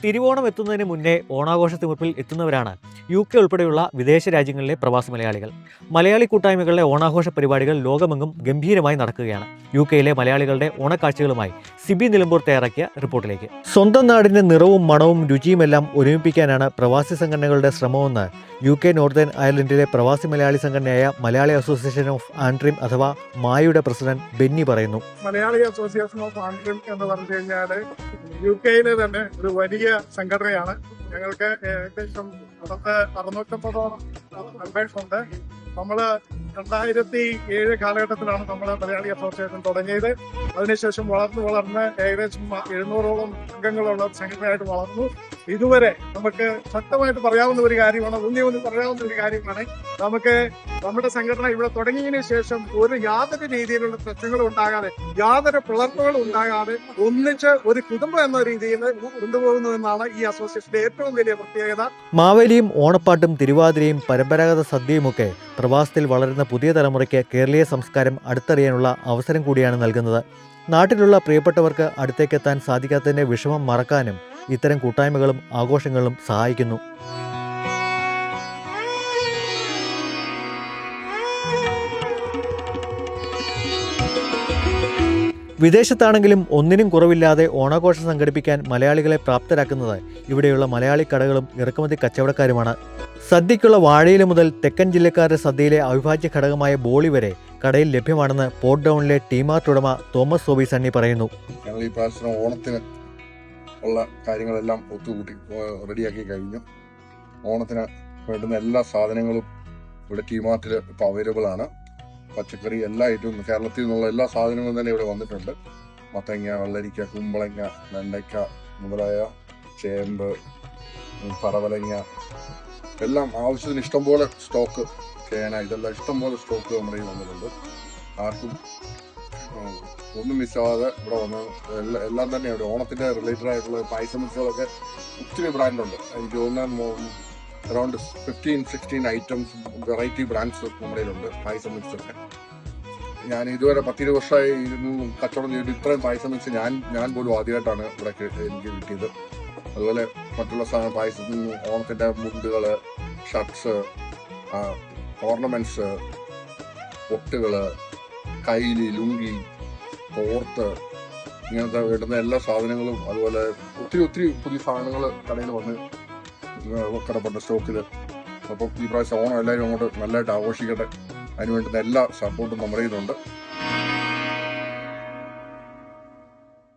തിരുവോണം എത്തുന്നതിന് മുന്നേ ഓണാഘോഷത്തിമുപ്പിൽ എത്തുന്നവരാണ് UK ഉൾപ്പെടെയുള്ള വിദേശ രാജ്യങ്ങളിലെ പ്രവാസി മലയാളികൾ. മലയാളി കൂട്ടായ്മകളുടെ ഓണാഘോഷ പരിപാടികൾ ലോകമെങ്ങും ഗംഭീരമായി നടക്കുകയാണ്. UK മലയാളികളുടെ ഓണക്കാഴ്ചകളുമായി സിബി നിലമ്പൂർ തയ്യാറാക്കിയ റിപ്പോർട്ടിലേക്ക്. സ്വന്തം നാടിന്റെ നിറവും മണവും രുചിയുമെല്ലാം ഒരുമിപ്പിക്കാനാണ് പ്രവാസി സംഘടനകളുടെ ശ്രമമെന്ന് UK നോർത്തേൺ അയർലൻഡിലെ പ്രവാസി മലയാളി സംഘടനയായ മലയാളി അസോസിയേഷൻ ഓഫ് ആൻഡ്രിം അഥവാ മായുടെ പ്രസിഡന്റ് ബെന്നി പറയുന്നു. മലയാളി അസോസിയേഷൻ ഓഫ് ആൻഡ്രിം എന്ന് പറഞ്ഞു കഴിഞ്ഞാൽ UK തന്നെ ഒരു വലിയ സംഘടനയാണ്. ഞങ്ങൾക്ക് ഏകദേശം 650 മെമ്പേഴ്സ് ഉണ്ട്. നമ്മൾ 2007 കാലഘട്ടത്തിലാണ് നമ്മൾ മലയാളി അസോസിയേഷൻ തുടങ്ങിയത്. അതിനുശേഷം വളർന്ന് ഏകദേശം 700ഓളം അംഗങ്ങളുള്ള സംഘടനയായിട്ട് വളർന്നു. ഇതുവരെ നമുക്ക് ശക്തമായിട്ട് പറയാവുന്ന ഒരു കാര്യമാണ്, ഊന്നി പറയാവുന്ന ഒരു കാര്യമാണ്, നമുക്ക് നമ്മുടെ സംഘടന ഇവിടെ തുടങ്ങിയതിനു ശേഷം യാതൊരു രീതിയിലുള്ള പ്രശ്നങ്ങളും ഉണ്ടാകാതെ, യാതൊരു പിളർപ്പുകളും ഉണ്ടാകാതെ ഒന്നിച്ച് ഒരു കുടുംബം എന്ന രീതിയിൽ കൊണ്ടുപോകുന്നു എന്നാണ് ഈ അസോസിയേഷന്റെ ഏറ്റവും വലിയ പ്രത്യേകത. മാവേലിയും ഓണപ്പാട്ടും തിരുവാതിരയും പരമ്പരാഗത സദ്യയുമൊക്കെ പ്രവാസത്തിൽ വളരുന്ന പുതിയ തലമുറയ്ക്ക് കേരളീയ സംസ്കാരം അടുത്തറിയാനുള്ള അവസരം കൂടിയാണ് നൽകുന്നത്. നാട്ടിലുള്ള പ്രിയപ്പെട്ടവർക്ക് അടുത്തേക്കെത്താൻ സാധിക്കാത്തതിന്റെ വിഷമം മറക്കാനും ഇത്തരം കൂട്ടായ്മകളും ആഘോഷങ്ങളും സഹായിക്കുന്നു. വിദേശത്താണെങ്കിലും ഒന്നിനും കുറവില്ലാതെ ഓണാഘോഷം സംഘടിപ്പിക്കാൻ മലയാളികളെ പ്രാപ്തരാക്കുന്നത് ഇവിടെയുള്ള മലയാളി കടകളും ഇറക്കുമതി കച്ചവടക്കാരുമാണ്. സദ്യയ്ക്കുള്ള വാഴയില മുതൽ തെക്കൻ ജില്ലക്കാരുടെ സദ്യയിലെ അവിഭാജ്യ ഘടകമായ ബോളി വരെ കടയിൽ ലഭ്യമാണെന്ന് പോർട്ട് ടൗണിലെ ടീമാർട്ട് ഉടമ തോമസ് സോബി സണ്ണി പറയുന്നു. ഞങ്ങൾ ഈ പ്രാവശ്യം ഓണത്തിന് ഉള്ള കാര്യങ്ങളെല്ലാം ഒത്തുകൂട്ടി റെഡിയാക്കി കഴിഞ്ഞു. ഓണത്തിന് വേണ്ടുന്ന എല്ലാ സാധനങ്ങളും ഇവിടെ ടീമാർട്ടിൽ ഇപ്പോൾ അവൈലബിൾ ആണ്. പച്ചക്കറി എല്ലാ ഐറ്റവും കേരളത്തിൽ നിന്നുള്ള എല്ലാ സാധനങ്ങളും തന്നെ ഇവിടെ വന്നിട്ടുണ്ട്. മത്തങ്ങ, വെള്ളരിക്ക, കുമ്പളങ്ങ, വെണ്ടയ്ക്ക മുതലായ ചേമ്പ്, പറവലങ്ങ എല്ലാം ആവശ്യത്തിന് ഇഷ്ടംപോലെ സ്റ്റോക്ക്, ചേന, ഇതെല്ലാം ഇഷ്ടംപോലെ സ്റ്റോക്ക് നമ്മുടെ കയ്യിൽ വന്നിട്ടുണ്ട്. ആർക്കും ഒന്നും മിസ്സാവാതെ ഇവിടെ വന്ന് എല്ലാം തന്നെ ഇവിടെ ഓണത്തിൻ്റെ റിലേറ്റഡ് ആയിട്ടുള്ള പായസം മിക്സുകളൊക്കെ ഒത്തിരി ബ്രാൻഡുണ്ട്. എനിക്ക് തോന്നുന്ന അറൗണ്ട് 15-16 ഐറ്റംസ് വെറൈറ്റി ബ്രാൻഡ്സ് നമ്മുടെ കയ്യിലുണ്ട് പായസം മിക്സൊക്കെ. ഞാൻ ഇതുവരെ 10-20 വർഷമായി കച്ചവടം ചെയ്തിട്ട് ഇത്രയും പായസം മിക്സ് ഞാൻ പോലും ആദ്യമായിട്ടാണ് ഇവിടെ എനിക്ക് കിട്ടിയത്. അതുപോലെ മറ്റുള്ള പായസത്തിൽ ഓണത്തിൻ്റെ മുണ്ടുകൾ, ഷർട്ട്സ്, ഓർണമെന്റ്സ്, പൊട്ടുകൾ, കൈലി, ലുങ്കി, തോർത്ത്, ഇങ്ങനത്തെ വേണ്ടുന്ന എല്ലാ സാധനങ്ങളും, അതുപോലെ ഒത്തിരി പുതിയ സാധനങ്ങൾ കടയിൽ വന്ന് കിടപ്പുണ്ട് സ്റ്റോക്കിൽ. അപ്പം ഈ പ്രാവശ്യം ഓണം എല്ലാവരും അങ്ങോട്ട് നല്ലതായിട്ട് ആഘോഷിക്കട്ടെ. അതിന് വേണ്ടുന്ന എല്ലാ സപ്പോർട്ടും നമ്മുടെ കയ്യിലുണ്ട്.